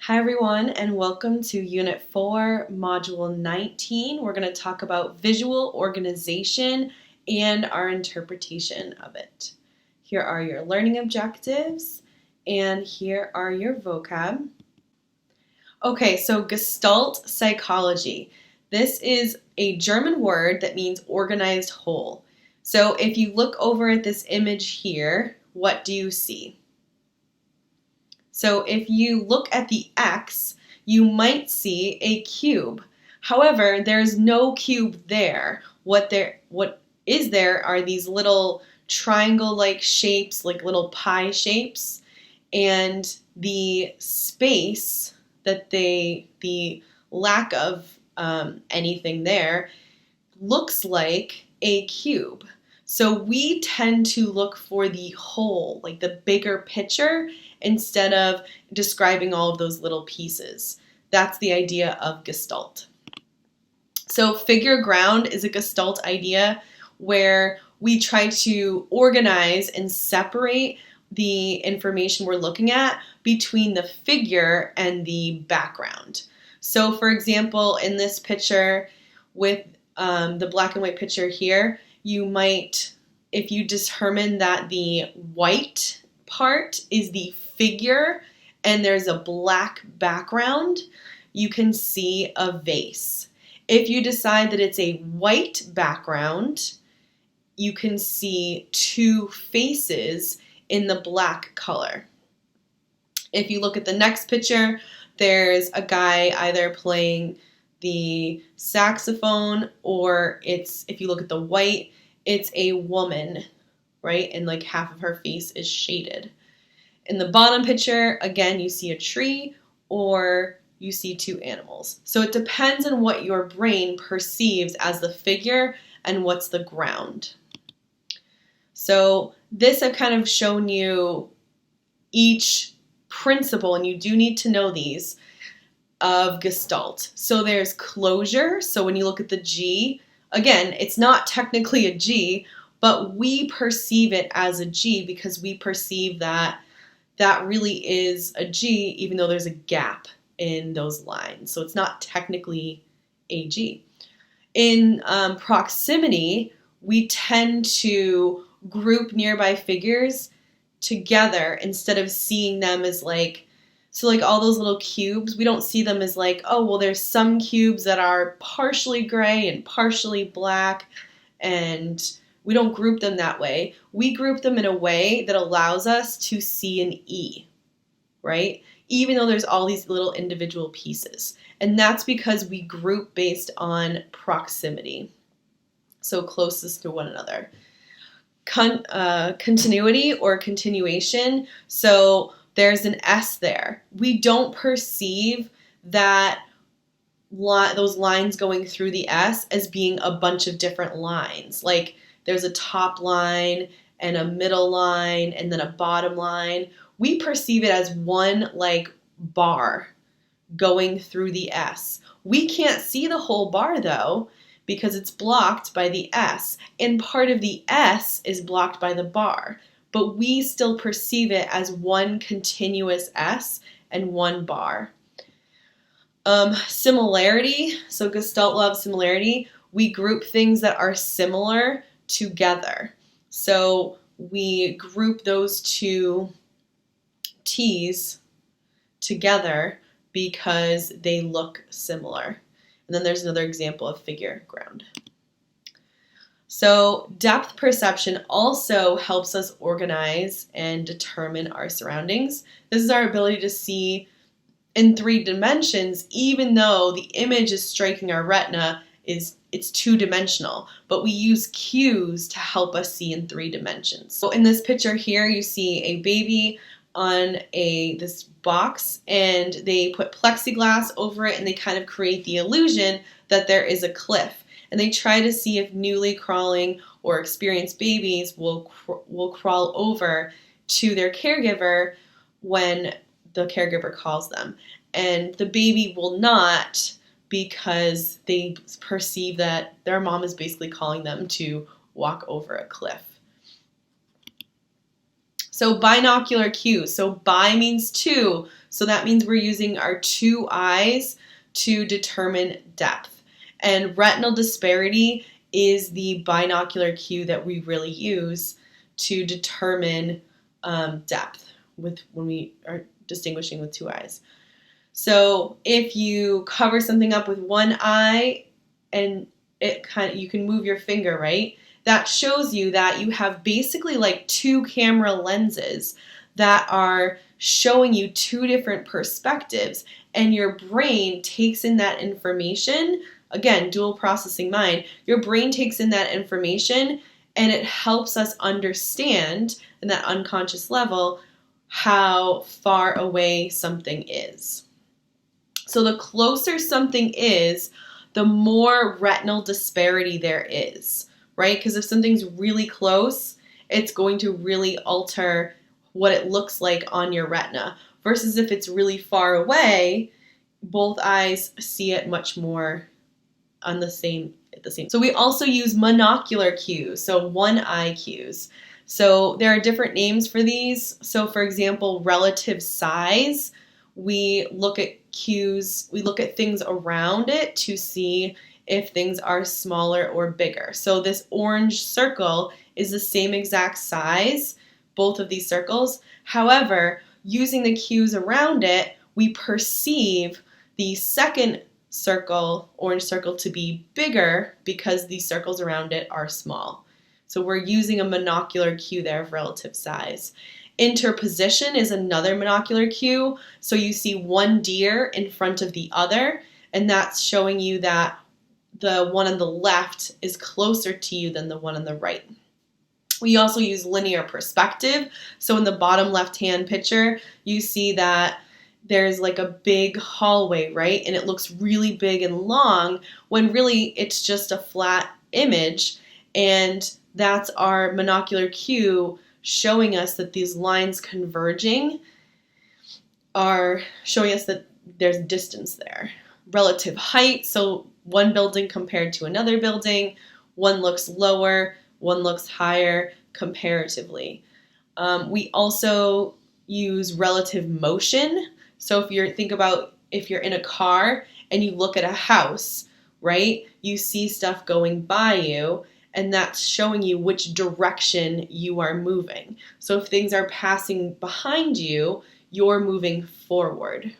Hi everyone, and welcome to Unit 4, Module 19. We're going to talk about visual organization and our interpretation of it. Here are your learning objectives, and here are your vocab. Okay, so Gestalt psychology. This is a German word that means organized whole. So if you look over at this image here, what do you see? So if you look at the X, you might see a cube. However, there's no cube there. What is there are these little triangle-like shapes, like little pie shapes, and the space that the lack of anything there looks like a cube. So we tend to look for the whole, like the bigger picture, instead of describing all of those little pieces. That's the idea of Gestalt. So figure ground is a Gestalt idea where we try to organize and separate the information we're looking at between the figure and the background. So for example, in this picture with the black and white picture here, you might, if you determine that the white part is the figure and there's a black background, you can see a vase. If you decide that it's a white background, you can see two faces in the black color. If you look at the next picture, there's a guy either playing the saxophone, or if you look at the white, it's a woman, right? And like half of her face is shaded. In the bottom picture, again, you see a tree or you see two animals. So it depends on what your brain perceives as the figure and what's the ground. So this I've kind of shown you each principle, and you do need to know these, of Gestalt. So there's closure. So when you look at the G, again, it's not technically a G, but we perceive it as a G because we perceive that that really is a G, even though there's a gap in those lines. So it's not technically a G. In proximity, we tend to group nearby figures together instead of seeing them as like, so like all those little cubes, we don't see them as like, oh, well, there's some cubes that are partially gray and partially black, and we don't group them that way. We group them in a way that allows us to see an E, right? Even though there's all these little individual pieces. And that's because we group based on proximity. So closest to one another. Continuity or continuation. So there's an S there. We don't perceive that those lines going through the S as being a bunch of different lines. Like there's a top line and a middle line and then a bottom line. We perceive it as one like bar going through the S. We can't see the whole bar though, because it's blocked by the S, and part of the S is blocked by the bar, but we still perceive it as one continuous S and one bar. Similarity, so Gestalt law of similarity, we group things that are similar together. So we group those two T's together because they look similar. And then there's another example of figure ground. So depth perception also helps us organize and determine our surroundings. This is our ability to see in 3 dimensions, even though the image is striking our retina, it's 2-dimensional, but we use cues to help us see in 3 dimensions. So in this picture here, you see a baby on this box, and they put plexiglass over it, and they kind of create the illusion that there is a cliff. And they try to see if newly crawling or experienced babies will crawl over to their caregiver when the caregiver calls them. And the baby will not, because they perceive that their mom is basically calling them to walk over a cliff. So binocular cues. So bi means two. So that means we're using our two eyes to determine depth. And retinal disparity is the binocular cue that we really use to determine depth when we are distinguishing with two eyes. So if you cover something up with one eye and you can move your finger, right? That shows you that you have basically like two camera lenses that are showing you two different perspectives, and your brain takes in that information. Again, dual processing mind. Your brain takes in that information and it helps us understand in that unconscious level how far away something is. So the closer something is, the more retinal disparity there is, right? Because if something's really close, it's going to really alter what it looks like on your retina. Versus if it's really far away, both eyes see it much more at the same. So we also use monocular cues, so one eye cues. So there are different names for these. So for example, relative size, we look at cues, we look at things around it to see if things are smaller or bigger. So this orange circle is the same exact size, both of these circles. However, using the cues around it, we perceive the second circle, orange circle, to be bigger because these circles around it are small. So we're using a monocular cue there of relative size. Interposition is another monocular cue. So you see one deer in front of the other, and that's showing you that the one on the left is closer to you than the one on the right. We also use linear perspective. So in the bottom left-hand picture, you see that there's like a big hallway, right? And it looks really big and long when really it's just a flat image. And that's our monocular cue showing us that these lines converging are showing us that there's distance there. Relative height, so one building compared to another building, one looks lower, one looks higher comparatively. We also use relative motion. So if you're in a car and you look at a house, right, you see stuff going by you, and that's showing you which direction you are moving. So if things are passing behind you, you're moving forward.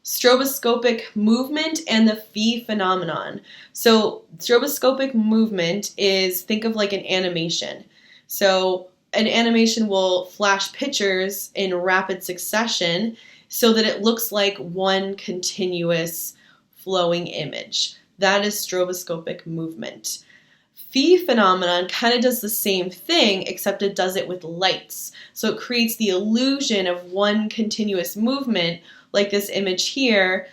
Stroboscopic movement and the phi phenomenon. So stroboscopic movement is, think of like an animation. So an animation will flash pictures in rapid succession so that it looks like one continuous flowing image. That is stroboscopic movement. Phi phenomenon kind of does the same thing, except it does it with lights. So it creates the illusion of one continuous movement, like this image here,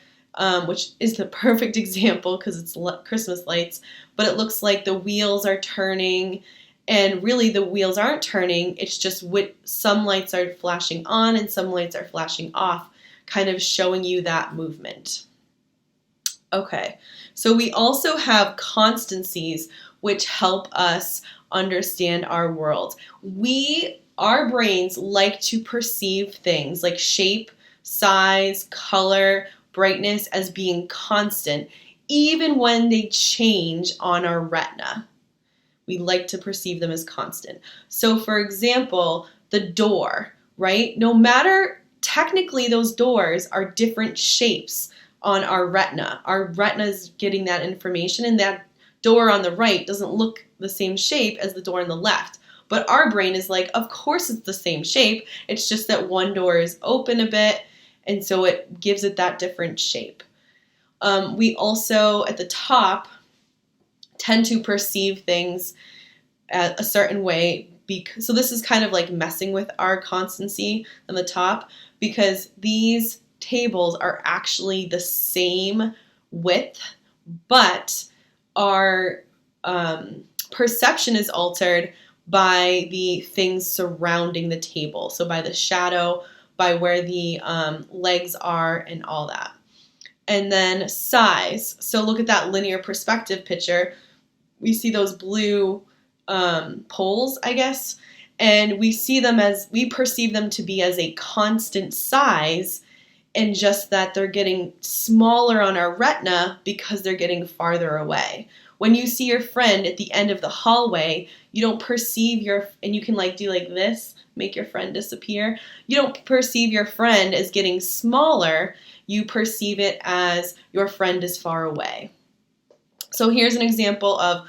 which is the perfect example because it's Christmas lights, but it looks like the wheels are turning, and really the wheels aren't turning. It's just some lights are flashing on and some lights are flashing off, kind of showing you that movement. Okay, so we also have constancies which help us understand our world. Our brains like to perceive things like shape, size, color, brightness as being constant, even when they change on our retina. We like to perceive them as constant. So for example, the door, right? No matter, technically those doors are different shapes on our retina. Our retina is getting that information, and that door on the right doesn't look the same shape as the door on the left. But our brain is like, of course it's the same shape. It's just that one door is open a bit, and so it gives it that different shape. We also, at the top, tend to perceive things a certain way. So this is kind of like messing with our constancy on the top, because these tables are actually the same width, but our perception is altered by the things surrounding the table. So by the shadow, by where the legs are, and all that. And then size. So look at that linear perspective picture. We see those blue poles, I guess, And we perceive them to be as a constant size, and just that they're getting smaller on our retina because they're getting farther away. When you see your friend at the end of the hallway, you don't perceive and you can do like this, make your friend disappear. You don't perceive your friend as getting smaller, you perceive it as your friend is far away. So here's an example of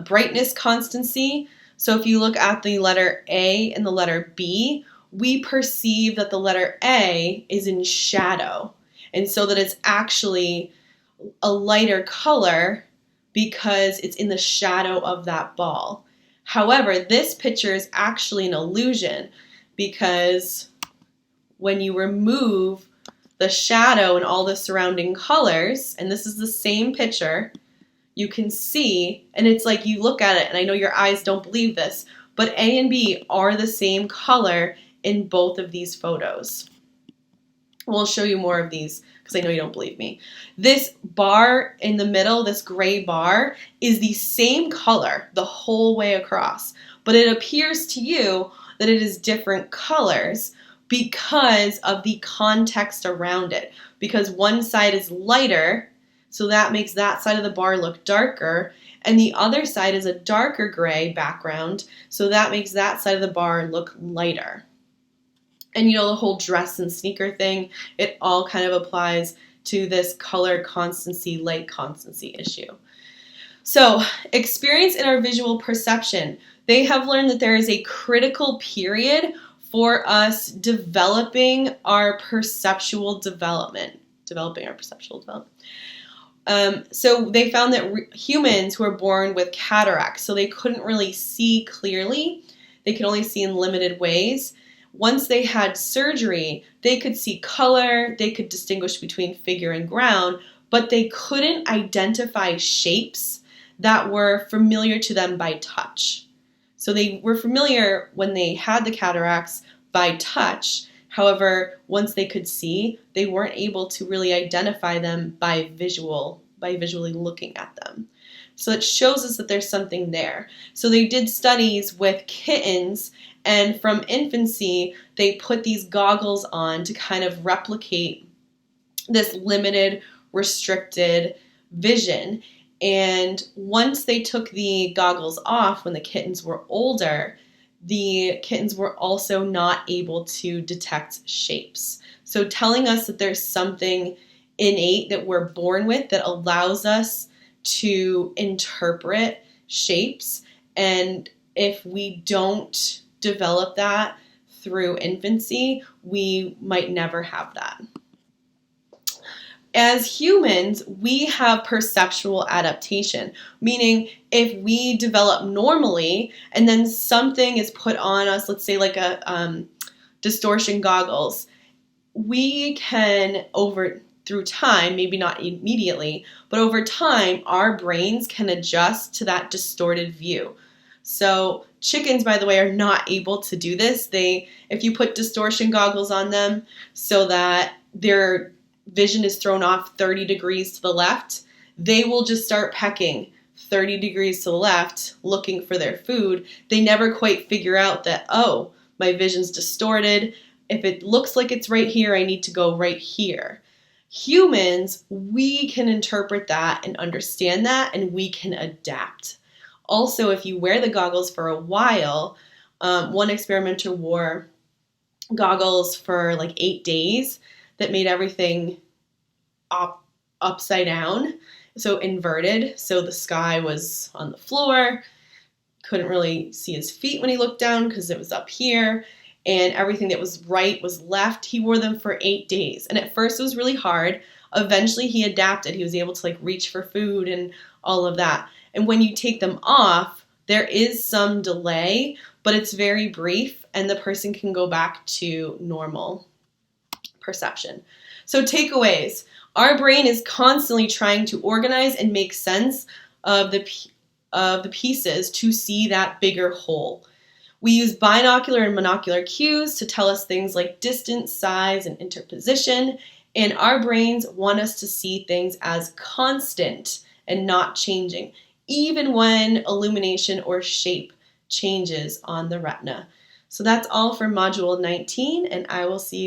brightness constancy. So if you look at the letter A and the letter B, we perceive that the letter A is in shadow, and so that it's actually a lighter color because it's in the shadow of that ball. However, this picture is actually an illusion because when you remove the shadow and all the surrounding colors, and this is the same picture, you can see, and it's like you look at it, and I know your eyes don't believe this, but A and B are the same color in both of these photos. We'll show you more of these because I know you don't believe me. This bar in the middle, this gray bar, is the same color the whole way across, but it appears to you that it is different colors because of the context around it. Because one side is lighter, so that makes that side of the bar look darker, and the other side is a darker gray background, so that makes that side of the bar look lighter. And you know, the whole dress and sneaker thing, it all kind of applies to this color constancy, light constancy issue. So, experience in our visual perception. They have learned that there is a critical period for us developing our perceptual development. So they found that humans who are born with cataracts, so they couldn't really see clearly, they could only see in limited ways. Once they had surgery, they could see color, they could distinguish between figure and ground, but they couldn't identify shapes that were familiar to them by touch. So they were familiar when they had the cataracts by touch. However, once they could see, they weren't able to really identify them by visually looking at them. So it shows us that there's something there. So they did studies with kittens, and from infancy, they put these goggles on to kind of replicate this limited, restricted vision. And once they took the goggles off when the kittens were older, the kittens were also not able to detect shapes. So telling us that there's something innate that we're born with that allows us to interpret shapes, and if we don't develop that through infancy, we might never have that. As humans, we have perceptual adaptation, meaning if we develop normally and then something is put on us, let's say like a distortion goggles, we can through time, maybe not immediately, but over time, our brains can adjust to that distorted view. So chickens, by the way, are not able to do this. If you put distortion goggles on them so that their vision is thrown off 30 degrees to the left, they will just start pecking 30 degrees to the left, looking for their food. They never quite figure out that, oh, my vision's distorted. If it looks like it's right here, I need to go right here. Humans, we can interpret that and understand that, and we can adapt. Also, if you wear the goggles for a while, one experimenter wore goggles for like 8 days that made everything upside down, so inverted. So the sky was on the floor, couldn't really see his feet when he looked down because it was up here, and everything that was right was left. He wore them for 8 days, and at first it was really hard. Eventually he adapted. He was able to reach for food and all of that. And when you take them off, there is some delay, but it's very brief, and the person can go back to normal perception. So takeaways. Our brain is constantly trying to organize and make sense of the pieces to see that bigger whole. We use binocular and monocular cues to tell us things like distance, size, and interposition, and our brains want us to see things as constant and not changing, even when illumination or shape changes on the retina. So that's all for Module 19, and I will see you